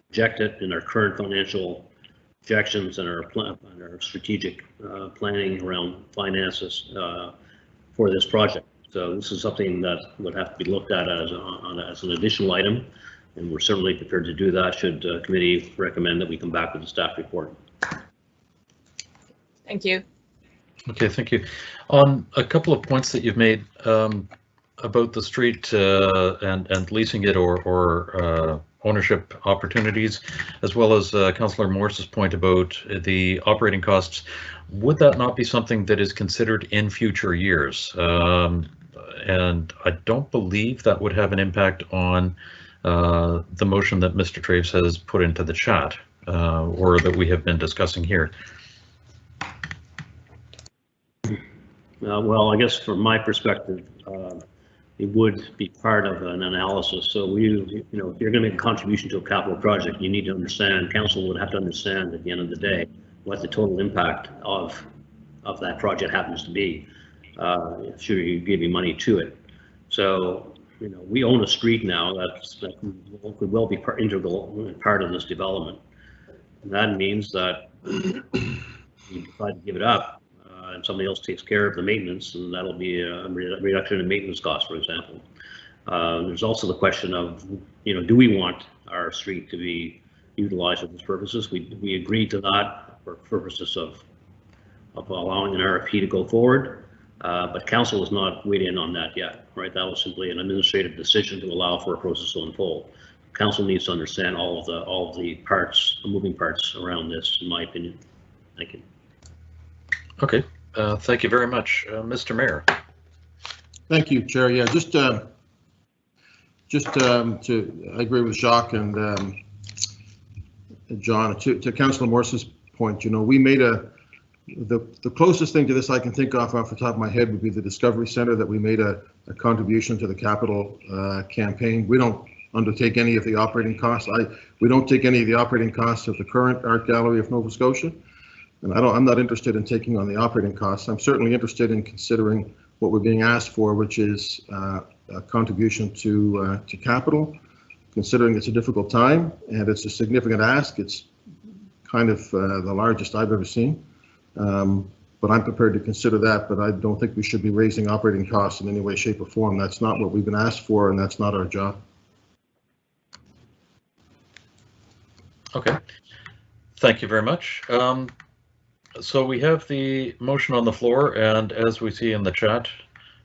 projected in our current financial projections and our strategic planning around finances for this project. So this is something that would have to be looked at as an additional item, and we're certainly prepared to do that should committee recommend that we come back with a staff report. Thank you. Okay, thank you. On a couple of points that you've made about the street and leasing it or ownership opportunities, as well as Councillor Morse's point about the operating costs, would that not be something that is considered in future years? And I don't believe that would have an impact on the motion that Mr. Traves has put into the chat or that we have been discussing here. Well, I guess from my perspective, it would be part of an analysis. So if you're going to make a contribution to a capital project, you need to understand, council would have to understand at the end of the day what the total impact of that project happens to be. Should you give you money to it? So we own a street now that could well be integral part of this development. And that means that you decide to give it up. And somebody else takes care of the maintenance, and that'll be a reduction in maintenance costs, for example. There's also the question of, do we want our street to be utilized for these purposes? We agreed to that for purposes of allowing an RFP to go forward, but council has not weighed in on that yet, right? That was simply an administrative decision to allow for a process to unfold. Council needs to understand all of the parts, the moving parts around this, in my opinion. Thank you. Okay, thank you very much, Mr. Mayor. Thank you, Chair. Yeah, just to I agree with Jacques and John. To Councillor Morse's point, we made the closest thing to this I can think of off the top of my head would be the Discovery Center, that we made a contribution to the capital campaign. We don't undertake any of the operating costs. We don't take any of the operating costs of the current Art Gallery of Nova Scotia, and I'm not interested in taking on the operating costs. I'm certainly interested in considering what we're being asked for, which is a contribution to capital, considering it's a difficult time and it's a significant ask. It's kind of the largest I've ever seen. But I'm prepared to consider that, but I don't think we should be raising operating costs in any way, shape, or form. That's not what we've been asked for, and that's not our job. Okay, thank you very much. So we have the motion on the floor, and as we see in the chat,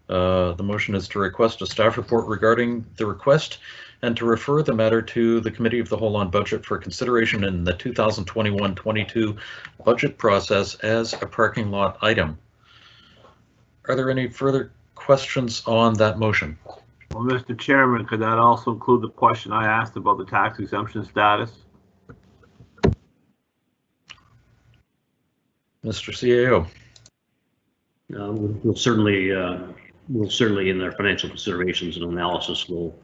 the motion is to request a staff report regarding the request and to refer the matter to the Committee of the Whole on Budget for consideration in the 2021-22 budget process as a parking lot item. Are there any further questions on that motion? Well, Mr. Chairman, could that also include the question I asked about the tax exemption status? Mr. CAO. We'll certainly in their financial considerations and analysis, we'll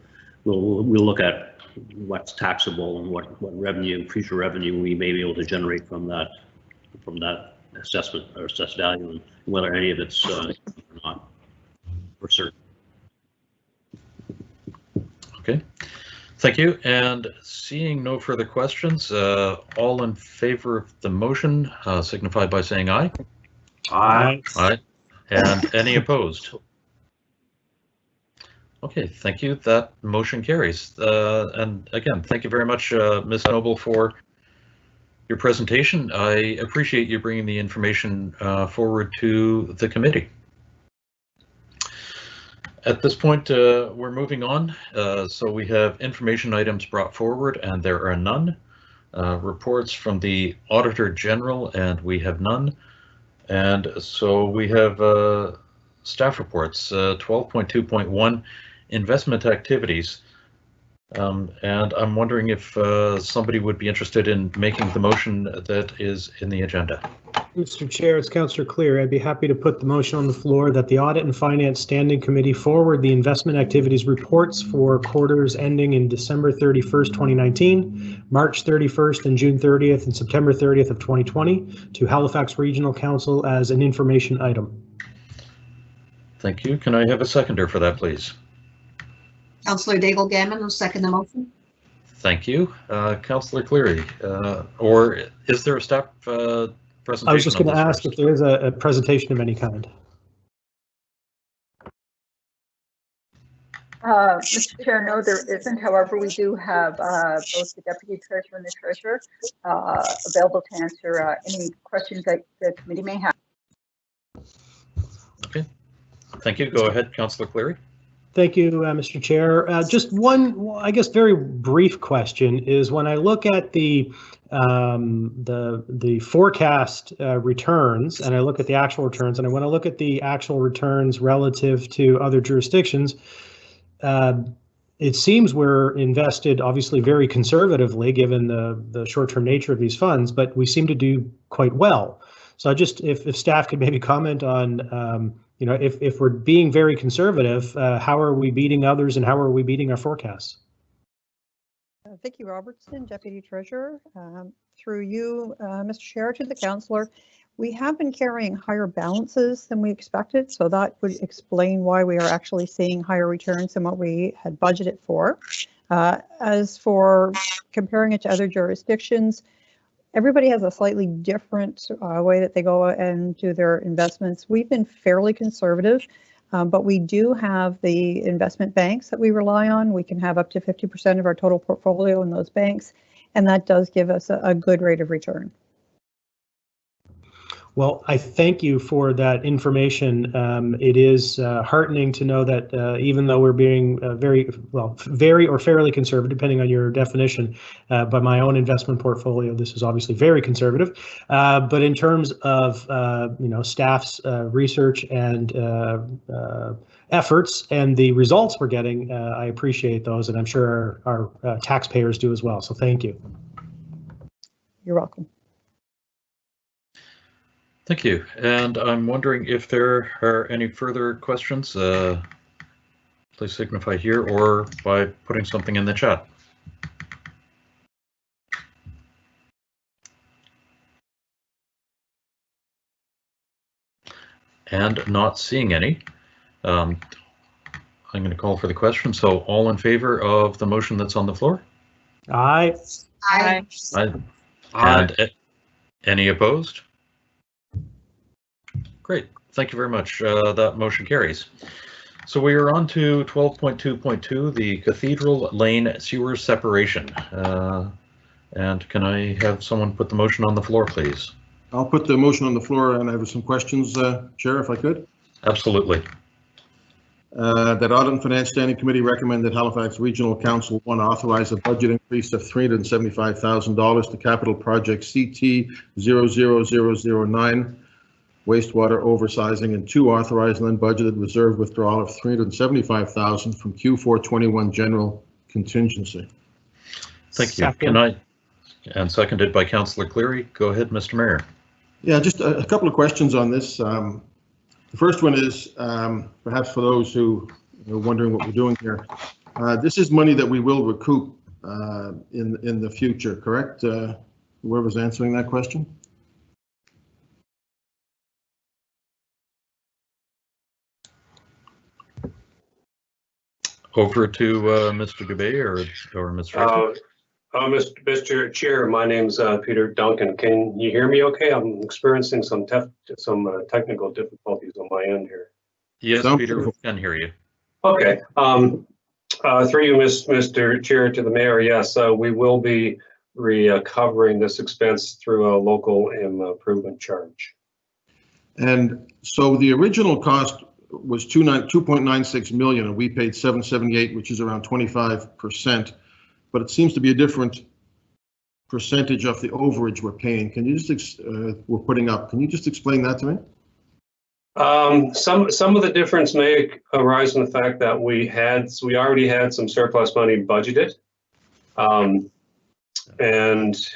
look at what's taxable and what revenue, future revenue we may be able to generate from that assessment or assessed value, and whether any of it's or not for certain. Okay, thank you. And seeing no further questions, all in favor of the motion signify by saying aye. Aye. Aye. And any opposed? Okay, thank you. That motion carries. And again, thank you very much, Ms. Noble, for your presentation. I appreciate you bringing the information forward to the committee. At this point, we're moving on. So we have information items brought forward, and there are none. Reports from the Auditor General, and we have none. And so we have staff reports, 12.2.1, investment activities. And I'm wondering if somebody would be interested in making the motion that is in the agenda. Mr. Chair, it's Councillor Clear. I'd be happy to put the motion on the floor that the Audit and Finance Standing Committee forward the investment activities reports for quarters ending in December 31st, 2019, March 31st and June 30th and September 30th of 2020 to Halifax Regional Council as an information item. Thank you. Can I have a seconder for that, please? Councillor Daigle-Gammon will second the motion. Thank you. Councillor Cleary, or is there a staff presentation? I was just going to ask if there is a presentation of any kind. Mr. Chair, no, there isn't. However, we do have both the Deputy Treasurer and the Treasurer available to answer any questions that the committee may have. Okay. Thank you. Go ahead, Councillor Cleary. Thank you, Mr. Chair. Just one, I guess, very brief question is when I look at the forecast returns and I look at the actual returns, and when I look at the actual returns relative to other jurisdictions, it seems we're invested obviously very conservatively given the short-term nature of these funds, but we seem to do quite well. So just if staff could maybe comment on if we're being very conservative, how are we beating others and how are we beating our forecasts? Vicky Robertson, Deputy Treasurer. Through you, Mr. Chair, to the Councillor, we have been carrying higher balances than we expected, so that would explain why we are actually seeing higher returns than what we had budgeted for. As for comparing it to other jurisdictions, everybody has a slightly different way that they go and do their investments. We've been fairly conservative. But we do have the investment banks that we rely on. We can have up to 50% of our total portfolio in those banks, and that does give us a good rate of return. Well, I thank you for that information. It is heartening to know that even though we're being very or fairly conservative, depending on your definition, by my own investment portfolio, this is obviously very conservative. But in terms of staff's research and efforts and the results we're getting, I appreciate those, and I'm sure our taxpayers do as well. So thank you. You're welcome. Thank you. And I'm wondering if there are any further questions. Please signify here or by putting something in the chat. And not seeing any. I'm going to call for the question. So all in favor of the motion that's on the floor? Aye. Aye. Aye. And any opposed? Great, thank you very much. That motion carries. So we are on to 12.2.2, the Cathedral Lane sewer separation. And can I have someone put the motion on the floor, please? I'll put the motion on the floor, and I have some questions, Chair, if I could. Absolutely. That Audit and Finance Standing Committee recommend that Halifax Regional Council 1 authorize a budget increase of $375,000 to capital project CT 00009. Wastewater oversizing, and 2, authorize and unbudgeted reserve withdrawal of $375,000 from Q4 21 general contingency. Thank you. Can I, and seconded by Councillor Cleary. Go ahead, Mr. Mayor. Yeah, just a couple of questions on this. The first one is perhaps for those who are wondering what we're doing here. This is money that we will recoup in the future, correct? Whoever's answering that question. Over to Mr. Dubé or Mr. Mr. Chair, my name's Peter Duncan. Can you hear me okay? I'm experiencing some technical difficulties on my end here. Yes, Peter, we can hear you. Okay. Through you, Mr. Chair, to the Mayor, yes, we will be recovering this expense through a local improvement charge. And so the original cost was 2.96 million, and we paid 778, which is around 25%. But it seems to be a different percentage of the overage we're paying. Can you just we're putting up? Can you just explain that to me? Some of the difference may arise from the fact that we already had some surplus money budgeted, and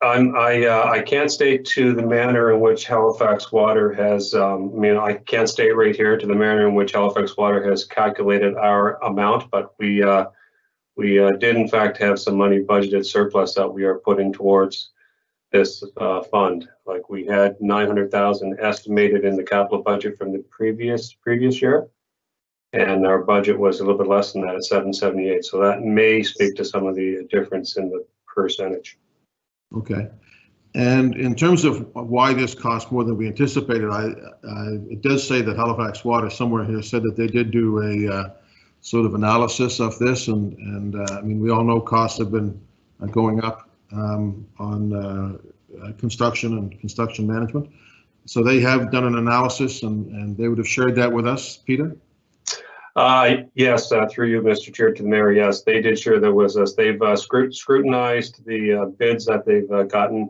I can't state to the manner in which Halifax Water has, I can't state right here to the manner in which Halifax Water has calculated our amount, but we did in fact have some money budgeted surplus that we are putting towards this fund. Like we had 900,000 estimated in the capital budget from the previous year, and our budget was a little bit less than that at 778. So that may speak to some of the difference in the percentage. Okay. And in terms of why this cost more than we anticipated, it does say that Halifax Water somewhere here said that they did do a sort of analysis of this, and I mean, we all know costs have been going up on construction and construction management. So they have done an analysis, and they would have shared that with us, Peter? Yes, through you, Mr. Chair, to the Mayor, yes, they did share that with us. They've scrutinized the bids that they've gotten,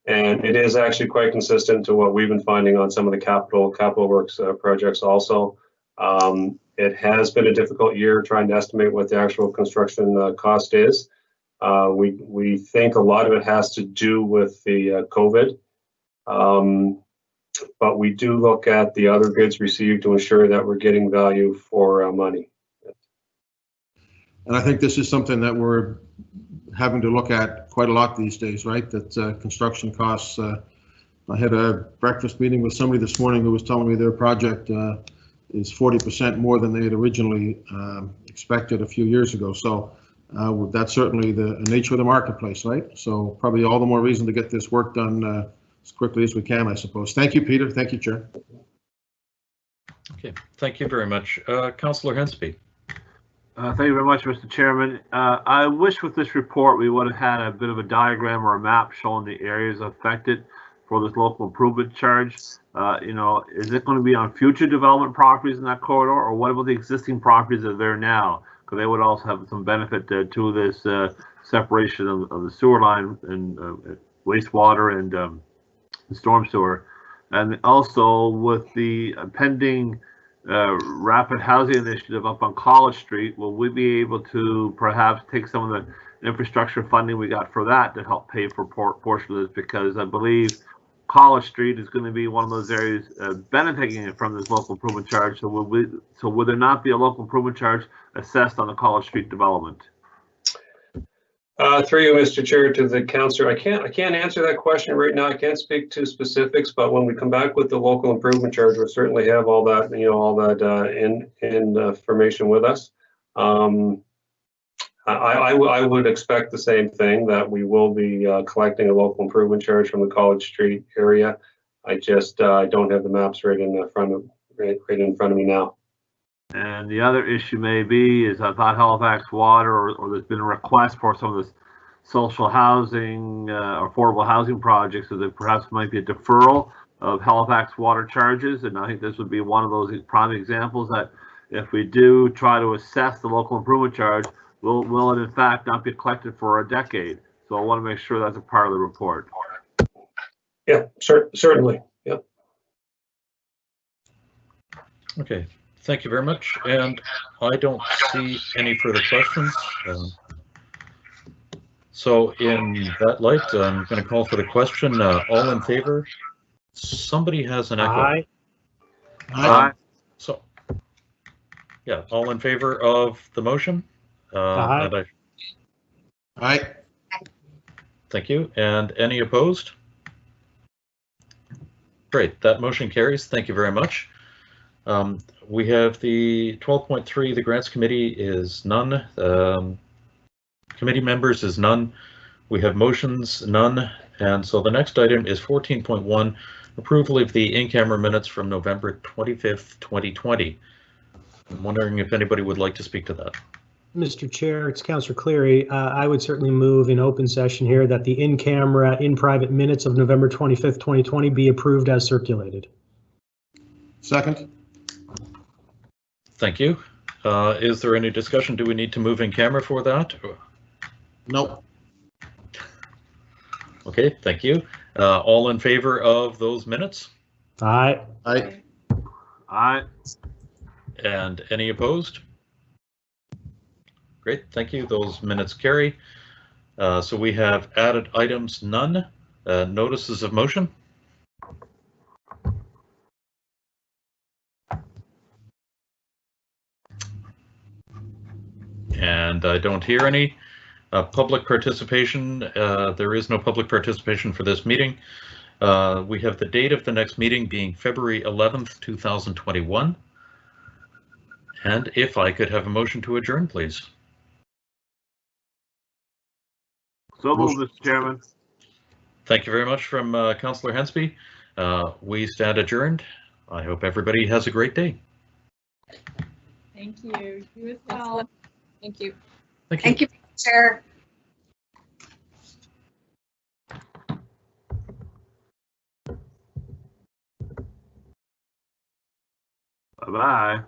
and it is actually quite consistent to what we've been finding on some of the capital works projects also. It has been a difficult year trying to estimate what the actual construction cost is. We think a lot of it has to do with the COVID. But we do look at the other bids received to ensure that we're getting value for our money. And I think this is something that we're having to look at quite a lot these days, right? That construction costs. I had a breakfast meeting with somebody this morning who was telling me their project is 40% more than they had originally expected a few years ago. So that's certainly the nature of the marketplace, right? So probably all the more reason to get this work done as quickly as we can, I suppose. Thank you, Peter. Thank you, Chair. Okay, thank you very much. Councillor Hensby. Thank you very much, Mr. Chairman. I wish with this report we would have had a bit of a diagram or a map showing the areas affected for this local improvement charge. You know, is it going to be on future development properties in that corridor, or what about the existing properties that are there now? Because they would also have some benefit to this separation of the sewer line and wastewater and the storm sewer. And also with the pending rapid housing initiative up on College Street, will we be able to perhaps take some of the infrastructure funding we got for that to help pay for portion of this? Because I believe College Street is going to be one of those areas benefiting from this local improvement charge. So will there not be a local improvement charge assessed on the College Street development? Through you, Mr. Chair, to the councillor, I can't answer that question right now. I can't speak to specifics, but when we come back with the local improvement charge, we'll certainly have all that, you know, all that information with us. I would expect the same thing, that we will be collecting a local improvement charge from the College Street area. I just I don't have the maps right in front of me now. And the other issue may be is I thought Halifax Water, or there's been a request for some of this social housing, affordable housing projects, so there perhaps might be a deferral of Halifax Water charges. And I think this would be one of those prime examples that if we do try to assess the local improvement charge, will it in fact not be collected for a decade? So I want to make sure that's a part of the report. Yeah, certainly. Yep. Okay. Thank you very much, and I don't see any further questions. So in that light, I'm going to call for the question. All in favor? Somebody has an echo. Aye. Aye. So, yeah, all in favor of the motion? Aye. Aye. Thank you. And any opposed? Great, that motion carries. Thank you very much. We have the 12.3, the grants committee is none. Committee members is none. We have motions, none. And so the next item is 14.1, approval of the in-camera minutes from November 25th, 2020. I'm wondering if anybody would like to speak to that. Mr. Chair, it's Councillor Cleary. I would certainly move in open session here that the in-camera, in-private minutes of November 25th, 2020 be approved as circulated. Second. Thank you. Is there any discussion? Do we need to move in camera for that? Nope. Okay, thank you. All in favor of those minutes? Aye. Aye. Aye. And any opposed? Great, thank you. Those minutes carry. So we have added items, none. Notices of motion. And I don't hear any. Public participation, there is no public participation for this meeting. We have the date of the next meeting being February 11th, 2021. And if I could have a motion to adjourn, please. So moved, Mr. Chairman. Thank you very much from Councillor Hensby. We stand adjourned. I hope everybody has a great day. Thank you. You as well. Thank you. Thank you, Chair. Bye-bye.